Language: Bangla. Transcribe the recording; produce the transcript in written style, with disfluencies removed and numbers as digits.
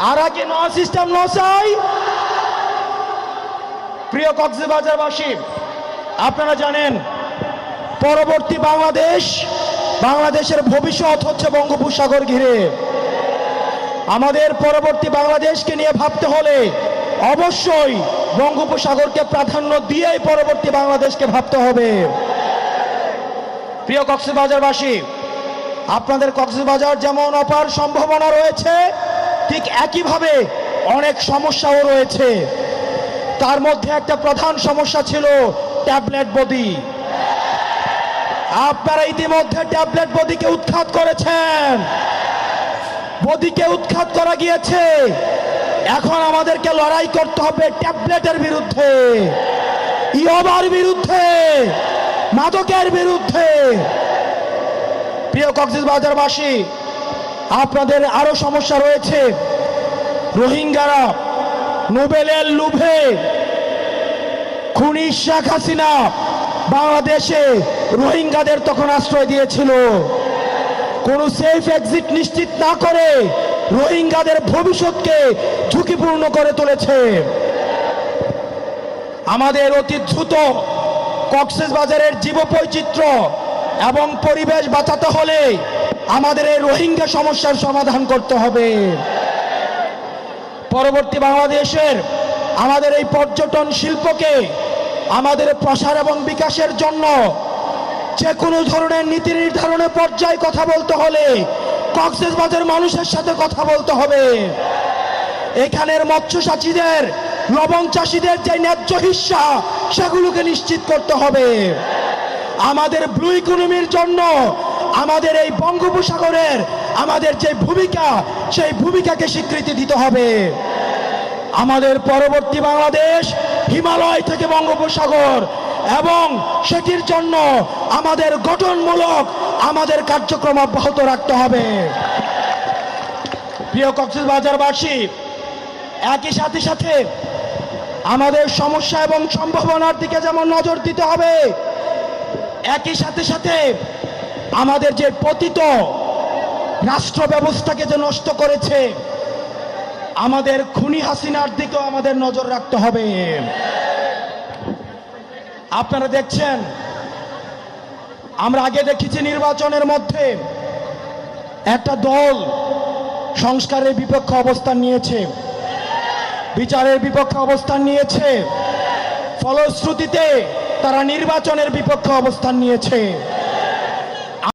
আর কি নো সিস্টেম নো চাই। প্রিয় কক্সবাজারবাসী, আপনারা জানেন পরবর্তী বাংলাদেশের ভবিষ্যৎ হচ্ছে বঙ্গোপসাগর ঘিরে। আমাদের পরবর্তী বাংলাদেশকে নিয়ে ভাবতে হলে অবশ্যই বঙ্গোপসাগরকে প্রাধান্য দিয়েই পরবর্তী বাংলাদেশকে ভাবতে হবে। প্রিয় কক্সবাজারবাসী, আপনাদের কক্সবাজার যেমন অপার সম্ভাবনা রয়েছে, ঠিক একইভাবে অনেক সমস্যাও রয়েছে। তার মধ্যে একটা প্রধান সমস্যা ছিল ট্যাবলেট বডি। আপনারা ইতিমধ্যে ট্যাবলেট বডিকে উৎখাত করেছেন, বডিকে উৎখাত করা গিয়েছে। এখন আমাদেরকে লড়াই করতে হবে ট্যাবলেটের বিরুদ্ধে, ইয়াবার বিরুদ্ধে, মাদকের বিরুদ্ধে। প্রিয় কক্সবাজারবাসী, আপনাদের আরো সমস্যা রয়েছে। রোহিঙ্গারা নোবেলের লোভে খুনি শেখ হাসিনা বাংলাদেশে রোহিঙ্গাদের তখন আশ্রয় দিয়েছিল। কোন সেফ এক্সিট নিশ্চিত না করে রোহিঙ্গাদের ভবিষ্যৎকে ঝুঁকিপূর্ণ করে তুলেছে। আমাদের অতি দ্রুত কক্সবাজারের জীববৈচিত্র্য এবং পরিবেশ বাঁচাতে হলে আমাদের এই রোহিঙ্গা সমস্যার সমাধান করতে হবে। পরবর্তী বাংলাদেশের আমাদের এই পর্যটন শিল্পকে আমাদের প্রসার এবং বিকাশের জন্য যে কোনো ধরনের নীতি নির্ধারণের পর্যায়ে কথা বলতে হলে কক্সবাজার মানুষের সাথে কথা বলতে হবে। এখানের মৎস্য চাষীদের, লবণ চাষীদের যে ন্যায্য হিস্সা সেগুলোকে নিশ্চিত করতে হবে। আমাদের ব্লু ইকোনমির জন্য আমাদের এই বঙ্গোপসাগরের আমাদের যে ভূমিকা, সেই ভূমিকাকে স্বীকৃতি দিতে হবে। আমাদের পরবর্তী বাংলাদেশ হিমালয় থেকে বঙ্গোপসাগর, এবং সেটির জন্য আমাদের গঠনমূলক আমাদের কার্যক্রম অব্যাহত রাখতে হবে। প্রিয় কক্সবাজারবাসী, একই সাথে আমাদের সমস্যা এবং সম্ভাবনার দিকে যেমন নজর দিতে হবে, একই সাথে আমাদের যে পতিত রাষ্ট্র ব্যবস্থাকে যে নষ্ট করেছে আমাদের খুনি হাসিনার দিকেও আমাদের নজর রাখতে হবে। আপনারা দেখছেন, আমরা আগে দেখেছি নির্বাচনের মধ্যে একটা দল সংস্কারের বিপক্ষে অবস্থান নিয়েছে, বিচারের বিপক্ষে অবস্থান নিয়েছে, ফলশ্রুতিতে তারা নির্বাচনের বিপক্ষে অবস্থান নিয়েছে।